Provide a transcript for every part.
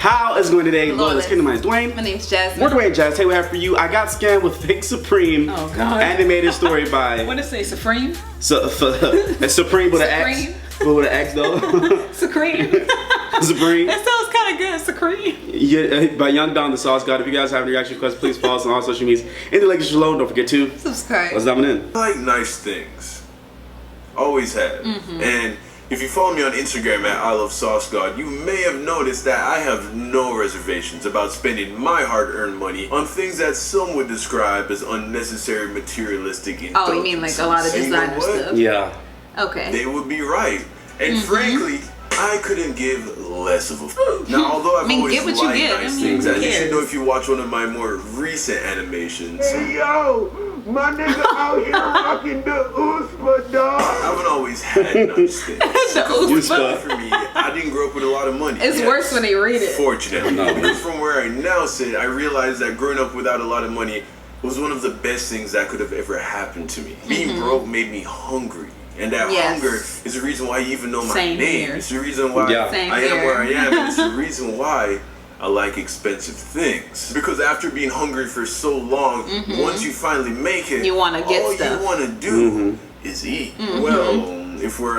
How is it going today? Loyalist Kingdom, my name is Dwayne. My name's Jasmine. We're Dwayne Jazz. Hey, we have for you. I got scammed with fake Supreme. Oh God. Animated story by. What did it say? Supreme? It's Supreme with an X. But with an X though. Supreme. Supreme. That sounds kind of good. Supreme. Yeah, by Young Don the Sauce God. If you guys have any reaction requests, please follow us on all social medias. And the link is below. Don't forget to subscribe. Let's dive in. I like nice things. Always have. And if you follow me on Instagram at I Love Sauce God, you may have noticed that I have no reservations about spending my hard-earned money on things that some would describe as unnecessary materialistic indulgences. Oh, you mean like a lot of designer stuff? Yeah. Okay. They would be right. And frankly, I couldn't give less of a f. Now, although I've always get what you liked get. nice I mean, things, who as you should cares? know if you watch one of my more recent animations. Hey yo, my nigga out here rocking the Uspa, dog. I haven't always had nice things. Uspa. For me, I didn't grow up with a lot of money. It's worse when they read it. Fortunately. No. Because from where I now sit, I realized that growing up without a lot of money was one of the best things that could have ever happened to me. Being broke made me hungry. And that hunger is the reason why you even know my Same name. here. It's the reason why Same I am here. where I am. And it's the reason why I like expensive things. Because after being hungry for so long, once you finally make it, You wanna get all stuff. you want to do is eat. Well, if we're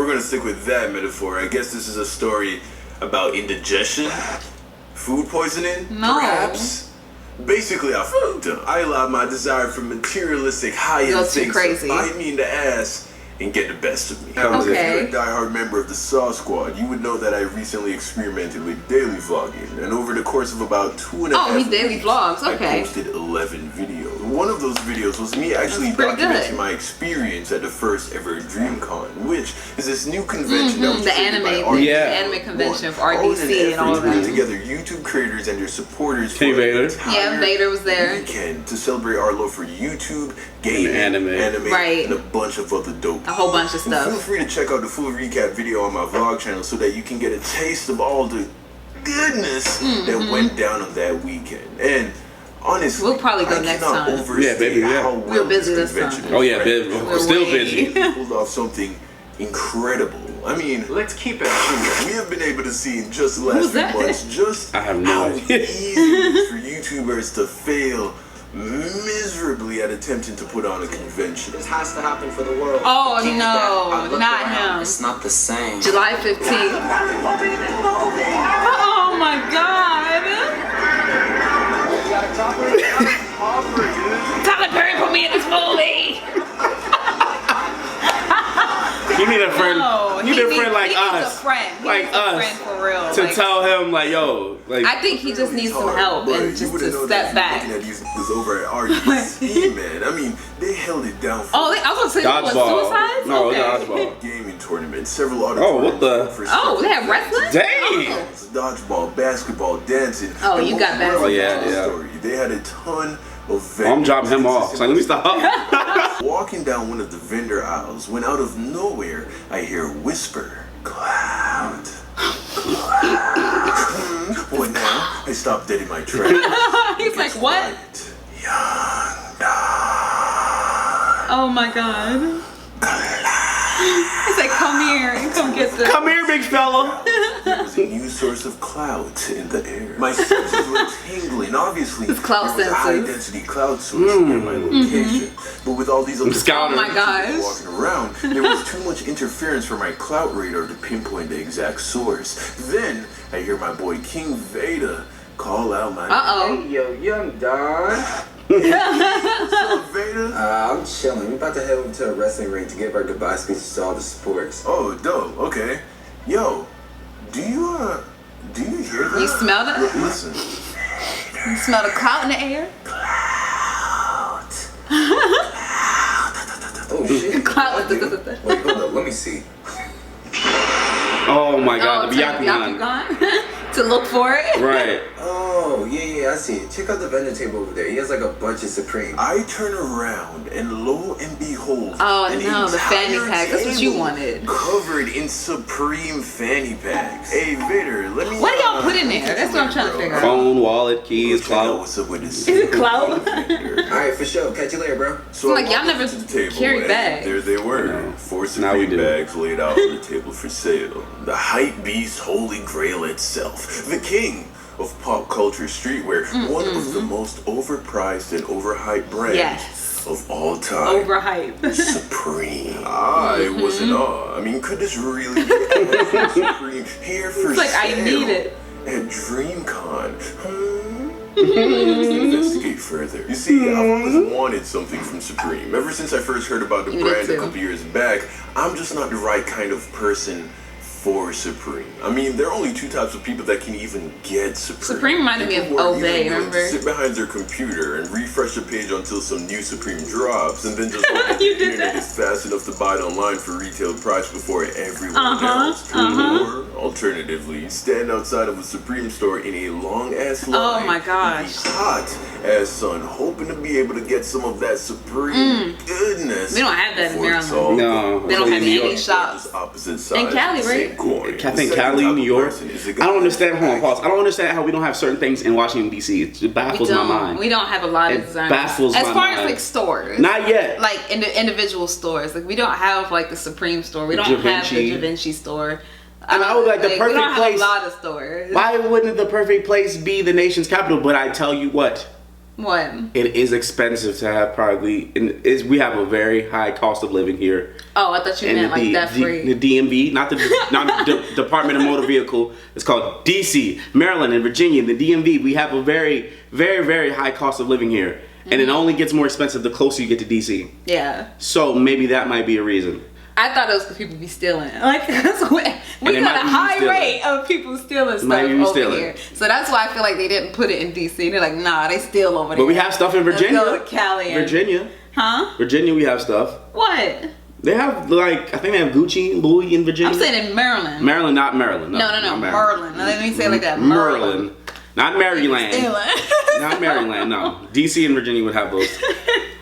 gonna stick with that metaphor, I guess this is a story about indigestion, food poisoning, No. perhaps. Basically, I allowed my desire for materialistic high-end Go too things crazy. to bite me in the ass and get the best of me. Okay. If you're a diehard member of the Sauce Squad, you would know that I recently experimented with daily vlogging, and over the course of about 2.5 he daily vlogs, okay. I posted 11 videos. One of those videos was me actually That's pretty documenting good. my experience at the first ever DreamCon, which is this new convention that was The created by anime, RDC. the anime convention of RDC and all of Bring that. together YouTube creators and their supporters Kenny for an Vader. entire Yeah, Vader was there. weekend to celebrate our love for YouTube, gaming, Anime. Right. and a bunch of other dope. A whole bunch of And stuff. feel free to check out the full recap video on my vlog channel so that you can get a taste of all the goodness that went down on that weekend. And honestly, We'll probably go I next cannot time. overstate Yeah, baby, yeah. how We're well busy this this convention time. Oh yeah, was busy. We're Still way- busy. pulled off something incredible. I mean, Let's keep it true. we have been able to see in just the last Who's few that? months just I have no how idea. easy it is for YouTubers to fail miserably at attempting to put on a convention. This has to happen for the world. Oh, Keep no, that. I look not around, him. It's not the same. July 15th. Oh my God. Tyler Perry put me in this movie. You need a friend. No, you need a friend like he needs us. a friend. He Like needs a us. friend for real. To Like, tell him like, yo, like. I think he just needs some Hard, help but and you just wouldn't to know step that back. Looking at these niggas over at RDC, man. I mean, they held it down for Oh, I was gonna say what, Dodgeball. suicides? No, Okay. dodgeball. gaming tournaments, several other Oh, what the- Oh, they have wrestling? Dang. dodgeball, basketball, dancing. Oh, and you most got basketball. relevant Yeah, to the yeah. story, they had a ton of vendors. I'm dropping him off. So let me stop. Walking down one of the vendor aisles, when out of nowhere I hear a whisper, "Cloud, cloud." What now? I stopped dead in my tracks. He's like, what? Young dog. Oh my God. He's like, come here and come get this. Come here, big fella. There was a new source of clout in the air. My senses were tingling. Obviously, It's clout there was a high senses. density cloud source near my location. But with all these other Scouter. Oh my gosh. walking around, there was too much interference for my clout radar to pinpoint the exact source. Then I hear my boy King Veda call out my Uh-oh. Hey yo, Young Don. name. What's up, Veda? I'm chilling. We're about to head over to a wrestling ring to give our goodbye speeches to all the supporters. Oh, dope. Okay. Yo, do you hear that? You smell it? Listen. You smell the cloud in the air? Oh shit. Cloud. Wait, hold up. Let me see. Oh my God, the turn Byakugan. to look for it. Right. Oh, yeah, I see it. Check out the vendor table over there. He has like a bunch of Supreme. I turn around and lo and behold, Oh, an no, the fanny entire pack. That's what you table wanted. Covered in Supreme fanny packs. Hey, Vader, let me. What do y'all put in there? That's what I'm trying to figure out. Phone, wallet, keys, Check out clout. what's up with this. Is it clout? Alright, for sure. Catch you later, bro. So Like, I y'all walked never up to the table, carry and bags. There they were, No. 4 Now we Supreme do. bags laid out on the table for sale. The hype beast, holy grail itself, the king of pop culture streetwear, one of the most overpriced and overhyped brands Yes. of all time. Overhyped. Supreme. I was in awe. I mean, could this really be actually Supreme here for It's like, I sale need it. at DreamCon? Let's investigate further. You see, I've always wanted something from Supreme. Ever since I first heard about the You brand did a too. couple years back, I'm just not the right kind of person for Supreme. I mean, there are only two types of people that can even get Supreme. Supreme reminded me of People who are either Obey, willing to remember? sit behind their computer and refresh the page until some new Supreme drops, and then just hope that the You did internet that. is fast enough to buy it online for retail price before everyone else. Or alternatively, stand outside of a Supreme store in a long ass line. Oh my gosh. in the hot ass sun, hoping to be able to get some of that Supreme goodness. We don't have that in before it's Maryland. all No. gone. They don't Only have in New any York. shops. Just opposite In sides Cali, of the right? same coin. I The think second Cali, type New of York. person is the I guy don't who understand. Hold on, actually- pause. I don't understand how we don't have certain things in Washington D.C. It baffles We my don't. mind. We don't have a lot of It designers. baffles as my far as mind. like stores. Not yet. Like in the individual stores. Like we don't have like the Supreme store. We don't have Givenchy. the Givenchy store. And I was like, the we perfect don't have place- a lot of stores. Why wouldn't the perfect place be the nation's capital? But I tell you what, What? it is expensive to have probably. And we have a very high cost of living here. Oh, I thought you meant like debt free. The DMV, not the Department of Motor Vehicle. It's called DC, Maryland, and Virginia. The DMV, we have a very, very, very high cost of living here, and it only gets more expensive the closer you get to DC. Yeah. So maybe that might be a reason. I thought it was because people be stealing. Like that's what we it got might a be high stealing. rate of people stealing stuff Might be over stealing. here. So that's why I feel like they didn't put it in DC. They're like, nah, they steal over there. But we have stuff in Let's Virginia. go to Cali. And, Virginia, Huh? we have stuff. What? They have like I think they have Gucci, Louis in Virginia. I'm saying in Maryland. Maryland, not Maryland. No, not Merlin. Let me say it like that. Merlin, not Maryland. Stealing. Not Maryland, no. DC and Virginia would have those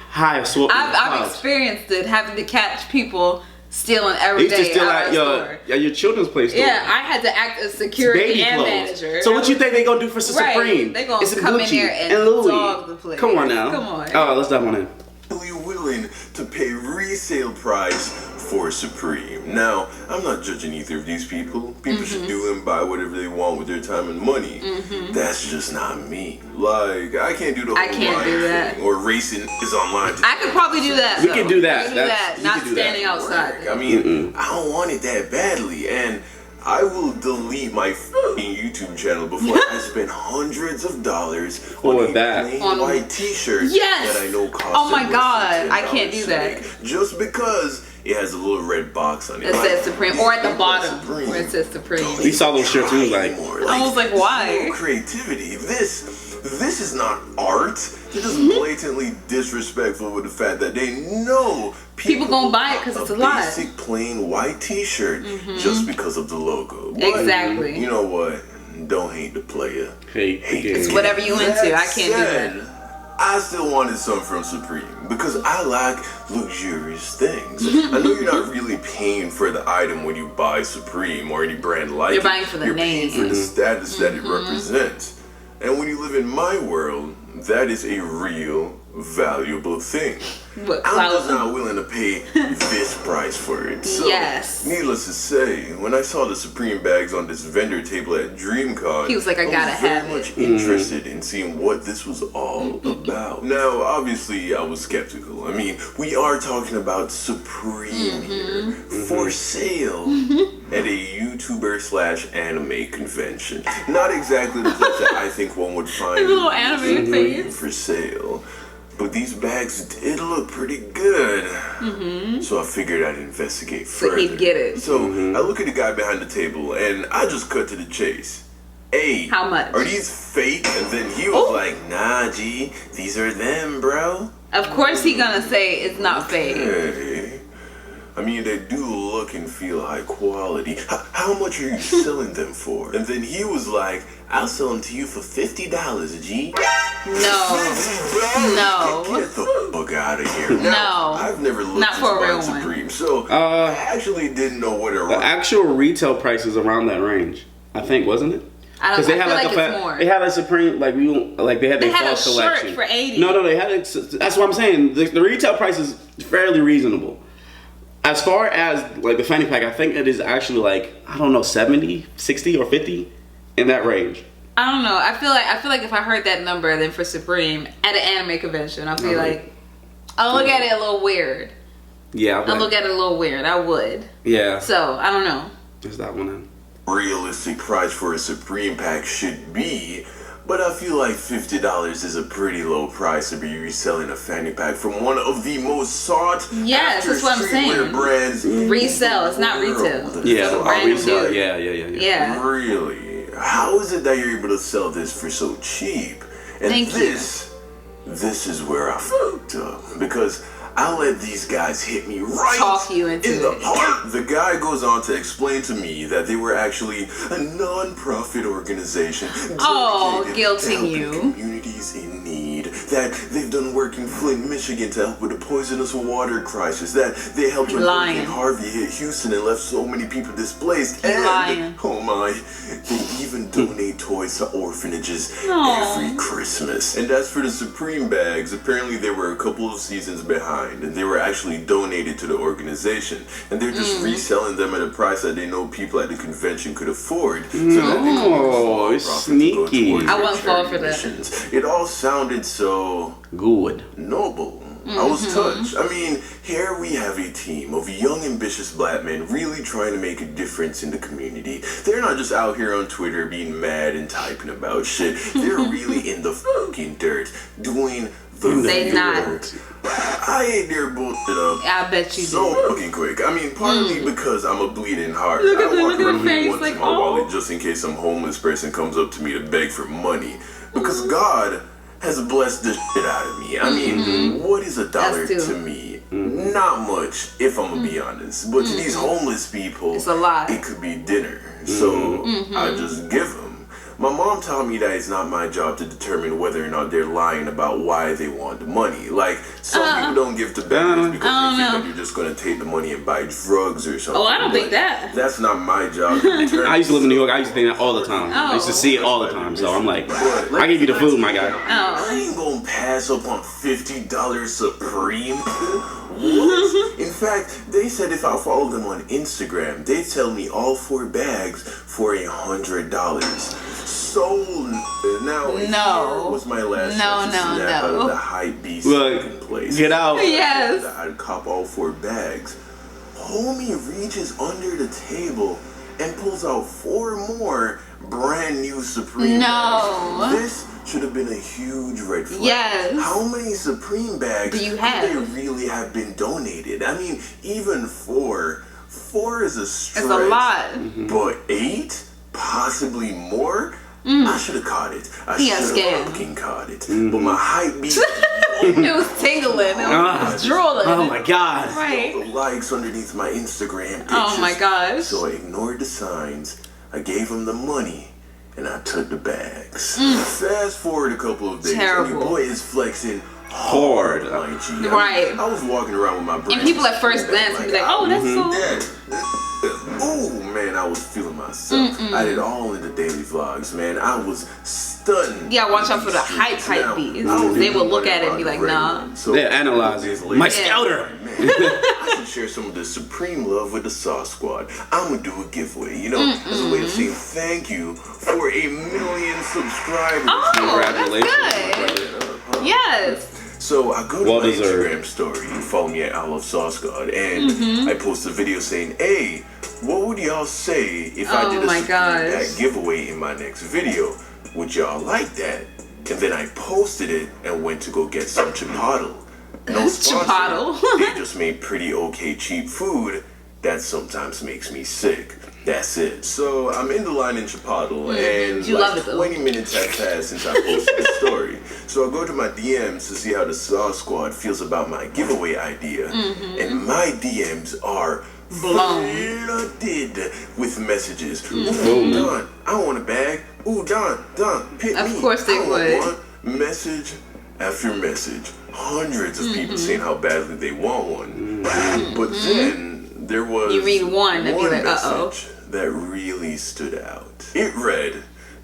high swap. I've experienced it, having to catch people stealing They every used to day steal out at of the store. your children's place store. Yeah, I had to act as security Baby and clothes. manager. So what you think they gonna do for Right, Supreme? they gonna It's come in Gucci there and Louis. dog the place. Come on now. Come on. Oh, let's dive on in. Really willing to pay resale price for Supreme. Now, I'm not judging either of these people. People should do and buy whatever they want with their time and money. That's just not me. Like, I can't do the whole I can't line do that. thing or racing is online. I could probably do that. We though. can do that. I can do That's- that. we Not can do that. standing outside. I mean, I don't want it that badly, and I will delete my f***ing YouTube channel before I spend hundreds of dollars on Or a that. plain On- white T-shirt Yes! that I know costs Oh my less than God, I $10 can't do to that. make, just because it has a little red box on it. It says Supreme, or at the These bottom Supreme where it says Supreme. We saw those shirts and we was like, anymore. I was like, why? there's no creativity. This is not art. They're just blatantly disrespectful with the fact that they know People gonna buy it 'cause it's a lot. basic plain white T-shirt just because of the logo. But Exactly. You know what? Don't hate the player. hey, It's whatever you into. I can't do that. I still wanted some from Supreme because I like luxurious things. I know you're not really paying for the item when you buy Supreme or any brand like You're it. buying for the You're paying name. for the status that it represents. And when you live in my world, that is a real valuable thing. What, I'm just clout? not willing to pay this price for it. So, Yes. needless to say, when I saw the Supreme bags on this vendor table at DreamCon, He was like, I gotta was very have it. much interested in seeing what this was all about. Now, obviously, I was skeptical. I mean, we are talking about Supreme here for sale at a YouTuber/anime convention. Not exactly the place that I think one would find His little anime Supreme face. for sale. But these bags did look pretty good. So I figured I'd investigate So further. he'd get it. So I look at the guy behind the table and I just cut to the chase. Hey, How much? are these fake? And then he was like, nah, G, these are them, bro. Of course he gonna say it's not fake. Hey. I mean, they do look and feel high quality. How much are you selling them for? And then he was like, I'll sell them to you for $50, G. No. Get the fuck out of here. No. Now, I've never looked Not for a into real buying one. Supreme, so I actually didn't know what it the was. actual retail price is around that range. I think, wasn't it? I don't. Because they I had feel like like it's more. they had a Supreme they had They their had fall a shirt collection for $80. No, they had it. That's what I'm saying. The retail price is fairly reasonable. As far as like the fanny pack, I think it is actually like I don't know 70, 60, or 50 in that range. I don't know. I feel like if I heard that number, then for Supreme at an anime convention, I'll feel like I'll look at it a little weird. Yeah, I'll look at it a little weird. I would. Yeah. So I don't know. There's that one in. Realistic price for a Supreme pack should be, but I feel like $50 is a pretty low price to be reselling a fanny pack from one of the most sought Yes, that's what I'm streetwear saying. brands. in Resell, the it's not retail. world. Yeah, So our random resale. dude. Yeah. Yeah. Really? How is it that you're able to sell this for so cheap? And Thank you. this is where I fucked up because I let these guys hit me right Talk you into in the it. heart. The guy goes on to explain to me that they were actually a non-profit organization Oh, dedicated to guilting helping you. communities in need. That they've done work in Flint, Michigan to help with the poisonous water crisis. That they helped when Lying. Hurricane Harvey hit Houston and left so many people displaced. He And lying. oh my, they even donate toys to orphanages Aw. every Christmas. And as for the Supreme bags, apparently they were a couple of seasons behind, and they were actually donated to the organization, and they're just reselling them at a price that they know people at the convention could afford. So that they can use Oh, the it's profit to go sneaky. towards I their wouldn't fall charity for that. missions. It all sounded so Good. noble. I was touched. I mean, here we have a team of young, ambitious black men really trying to make a difference in the community. They're not just out here on Twitter being mad and typing about shit. They're really in the fucking dirt, doing the They real not. work. I ate their bullshit up I bet you so do. fucking quick. I mean, partly because I'm a bleeding heart. Look at I the- walk look at the around with face, one like, in my oh. wallet just in case some homeless person comes up to me to beg for money. Because God has blessed the shit out of me. I mean, what is $1 Us too. to me? Not much, if I'm gonna be honest. But to these homeless people, It's a lot. it could be dinner. So I just give them. My mom taught me that it's not my job to determine whether or not they're lying about why they want the money. Like, some people don't give to beggars because they think that you're just gonna take the money and buy drugs or something. Oh, I don't think But that. That's not my job to determine. I used to live in New York. I used to think that all the time. I used to see it all the time. So I'm like, I give you the food, my guy. I ain't gonna pass up on $50 Supreme. What? In fact, they said if I follow them on Instagram, they tell me all 4 bags for $100. Sold. Now, No. here was my last chance to snap out of the hype beast Look, fucking place. get out. Yes. I'd cop all 4 bags. Homie reaches under the table and pulls out 4 more brand new Supreme No. bags. This should have been a huge red flag. Yes. How many Supreme bags Do you could have? they really have been donated? I mean, even 4 is a stretch. It's a lot. But 8? Possibly more? I should have caught it. I He got should scammed. have fucking caught it. But my hype beat It was tingling. It was drooling. Oh my god. the Right. likes underneath my Instagram pictures. Oh my gosh. So I ignored the signs. I gave him the money, and I took the bags. Fast forward a couple of days, and Terrible. your boy is flexing Hard. my G. I mean, Right. I was walking around with my brand. And people at first glance would be like, oh, that's so... Oh man, I was feeling myself. I did all in the daily vlogs, man. I was stunned. Yeah, watch out for the hype beats. They will look at it and be like, nah. So, They're analyzing. My scouter. Man, I should share some of the Supreme love with the Sauce Squad. I'm gonna do a giveaway, you know, as a way of saying thank you for 1 million subscribers. Oh, Congratulations, that's good. Yes. So I go to Well my deserved. Instagram story, you follow me at I Love Sauce God, and I post a video saying, hey, what would y'all say if I did a my Supreme gosh. Bag giveaway in my next video? Would y'all like that? And then I posted it and went to go get some Chipotle. No sponsor. Chipotle. They just made pretty okay cheap food that sometimes makes me sick. That's it. So I'm in the line in Chipotle, and You love it, though. 20 minutes have passed since I posted the story. So I go to my DMs to see how the Sauce Squad feels about my giveaway idea, and my DMs are Blown. flooded with messages. Ooh, Don, I want a bag. Ooh, Don, pick Of me. course they I want would. one. Message after message. Hundreds of people saying how badly they want one. But then there was You read one and be like, uh-oh. message that really stood out. It read,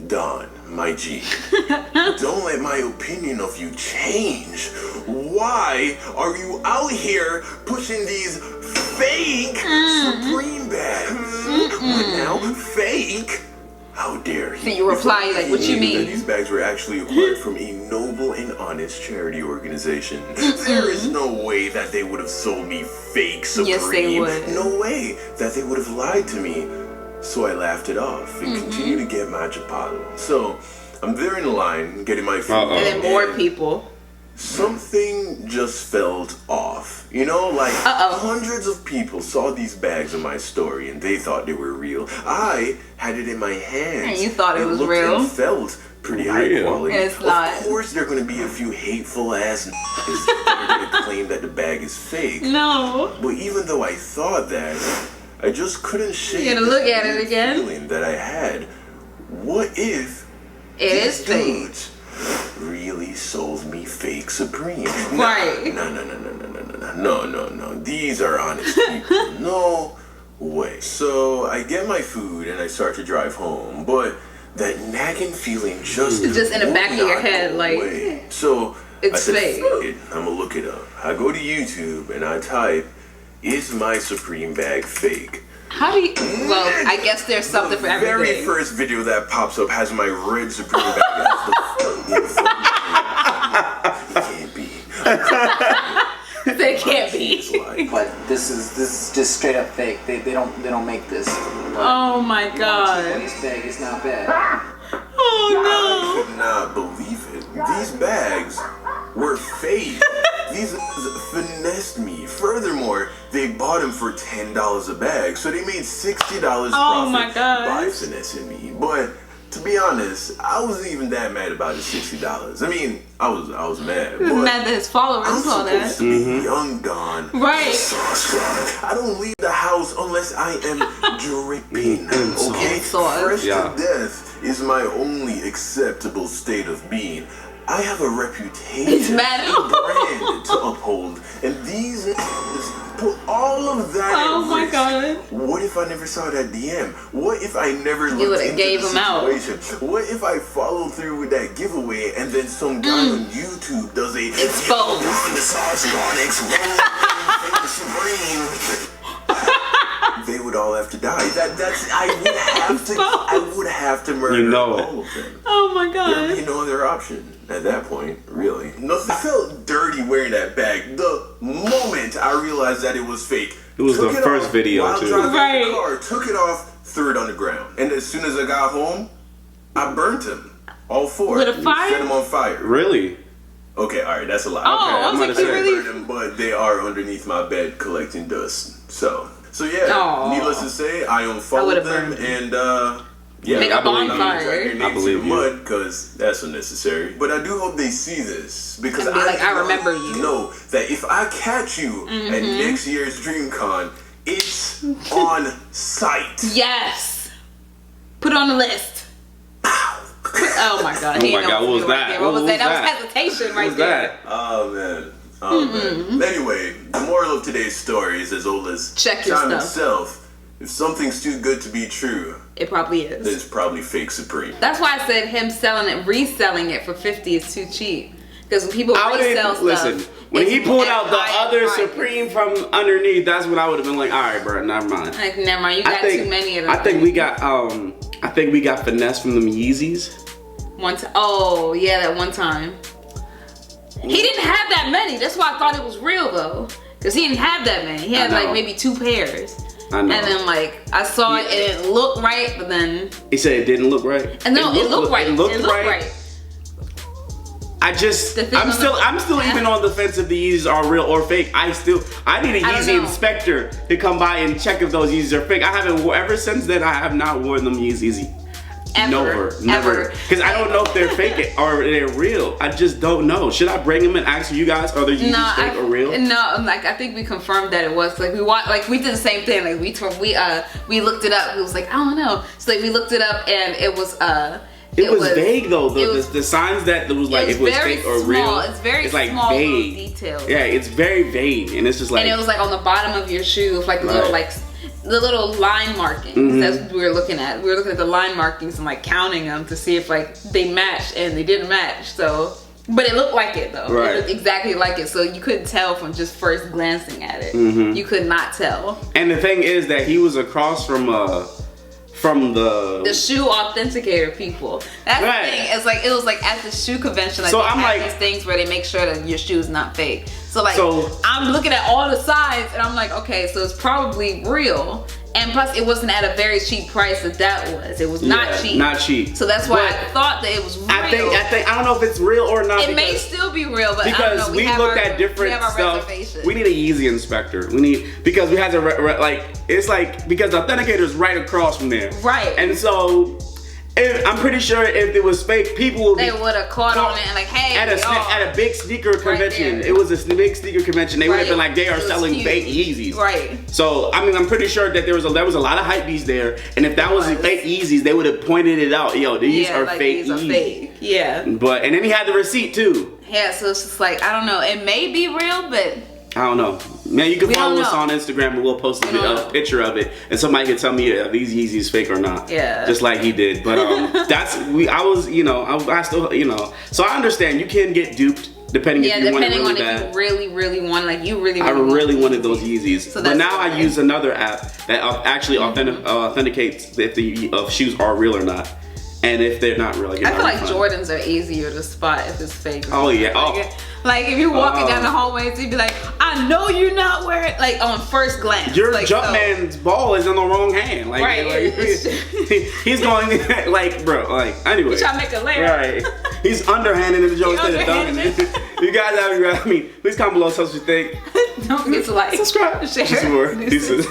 Don, my G, don't let my opinion of you change. Why are you out here pushing these fake Supreme bags? What now? Fake? How dare you? So you reply like, what you That mean? these bags were actually acquired from a noble and honest charity organization. There is no way that they would have sold me fake Supreme. Yes, they would. No way that they would have lied to me. So I laughed it off and continued to get my Chapato. So I'm there in line getting my food. And then more people. Something just felt off. You know, like hundreds of people saw these bags in my story and they thought they were real. I had it in my hands. And you thought it was looked real? And felt pretty high quality. It's not. Of course, there are going to be a few hateful ass niggas that are going to claim that the bag is fake. No. But even though I thought that, I just couldn't shake You're gonna look at it again? feeling that I had. What if It is these fake. dudes really sold me fake Supreme? Right. No. These are honest people. No way. So I get my food and I start to drive home, but that nagging feeling just It's just in the would back of your not head, go like, away. So it's I said, fake. "Fuck it, I'm gonna look it up." I go to YouTube and I type, "Is my Supreme bag fake?" How do you? Well, I guess there's something for The very everything. first video that pops up has my red Supreme bag. It can't be. They can't be. It's like, But this is just straight up fake. They don't make this. Oh my god. This bag is not bad. Oh I could not believe it. These bags were fake. These finessed me. Furthermore, they bought them for $10 a bag, so they made $60 profit Oh my gosh. by finessing me. But to be honest, I wasn't even that mad about the $60. I mean, I was mad. no. But Mad that his followers I'm saw supposed that. to be young Don. Right. Sauce God. I don't leave the house unless I am dripping. Okay? In sauce. Fresh Yeah. to death is my only acceptable state of being. I have a reputation, He's mad. a brand to uphold, and these niggas put all of that Oh at my risk. God. What if I never saw that DM? What if I never You looked would've into gave the him out. situation? What if I followed through with that giveaway and then some guy on YouTube does a Exposed. on the sauce Onyx Supreme? They would all have to die. I would have to murder You know it. all of them. Oh my There'd be god. no other option at that point, really. Nothing felt dirty wearing that bag. The moment I realized that it was fake, It was took the it first off video, while too. driving Right. the car, took it off, threw it on the ground, and as soon as I got home, I burnt them, all four. With a fire? Set them on fire. Really? Okay, all right, that's a lie. Oh, Okay, I was I'm like, gonna you say- really? Burn them, but they are underneath my bed collecting dust. So yeah. Aw. Needless to say, I I unfollowed would've them burned and yeah. Make a I believe you. bonfire. Drag your name I believe to the you. mud because that's unnecessary. But I do hope they see this because And be like, I know- remember you. know that if I catch you at next year's DreamCon, it's on site. Yes. Put it on the list. Oh my god. Oh my God, what was that? What was that? That was that? hesitation What right was there. that? Oh man. Anyway, the moral of today's story is as old as Check your time stuff. itself. If something's too good to be true, It probably then is. it's probably fake Supreme. That's why I said him reselling it for 50 is too cheap. Because when people I resell would stuff, listen. When it's he pulled out the high other price. Supreme from underneath, that's when I would have been like, all right, bro, never mind. Like, never mind. You got too many of them. I think we got finesse from them Yeezys. Oh yeah, that one time. He didn't have that many. That's why I thought it was real though. Because he didn't have that many. He had I like know. maybe 2 pairs. I know. And then like I saw it and it looked right, but then He said it didn't look right. and no, it looked right. It looked right. I'm The thing still on the- even on the fence if the Yeezys are real or fake. I need a I don't Yeezy know. inspector to come by and check if those Yeezys are fake. I haven't ever since then. I have not worn them Yeezys. Ever. Never. Because I don't know if they're fake or they're real. I just don't know. Should I bring them and ask you guys are the Yeezys fake or real? No, like I think we confirmed that it was like we did the same thing. Like we looked it up. It was like I don't know. So like we looked it up and it was It was vague though. it was- The signs that it was like it if it was very fake or small. real. It's very like small little vague. details. Yeah, it's very vague, and it's just like And it was like on the bottom of your shoe with like little Right. like the little line markings. That's what we were looking at. We were looking at the line markings and like counting them to see if like they matched, and they didn't match. So, but it looked like it though. Right. It looked exactly like it. So you couldn't tell from just first glancing at it. You could not tell. And the thing is that he was across from the shoe authenticator people. That's Right. the thing. It's like it was like at the shoe convention. Like So they I'm have like- these things where they make sure that your shoe is not fake. So like So- I'm looking at all the sides and I'm like, okay, so it's probably real. And plus, it wasn't at a very cheap price that was. It was not Yeah, cheap. not cheap. So that's why But I thought that it was real. I think I don't know if it's real or not. it may because- still be real, but I don't because know. we have looked our, at different we have our stuff. reservations. We need a Yeezy inspector. We need because we had to like it's like because the authenticator is right across from there. Right. And so I'm pretty sure if it was fake, people would be. They would have caught on it and like, hey, at a y'all. at a big sneaker convention. there. It was a big sneaker convention. They would have been Right. like, they are It was selling huge. fake Yeezys. Right. So I mean, I'm pretty sure that there was a lot of hype beasts there, and if that was fake Yeezys, they would have pointed it out. Yo, these Yeah, are like, fake these are Yeezys. fake. Yeah. But and then he had the receipt too. Yeah, so it's just like, I don't know. It may be real, but I don't know. Man, you can We follow don't us know. on Instagram and we'll post We don't a know. picture of it, and somebody can tell me if these Yeezys fake or not. Yeah. Just like he did. But I was, I still, so I understand you can get duped depending if you want it depending really on bad. if you really want, like you really I want really wanted those Yeezys. So But that's now I why. use another app that actually authenticates if the shoes are real or not. And if they're not real, I get I feel my like refund. Jordans are easier to spot if it's fake. Oh, yeah. Oh. Like if you're walking down the hallways, you'd be like, I know you're not wearing, like on first glance. Your like, Jumpman's ball is in the wrong hand. Like, Right. he's going like, bro, like, anyway. You trying to make a layup. Right. He's underhanded in the joke instead of dunking underhanded it. You guys have, please comment below, tell us what you think. Don't forget to like, Subscribe. share. Just more. Deuces.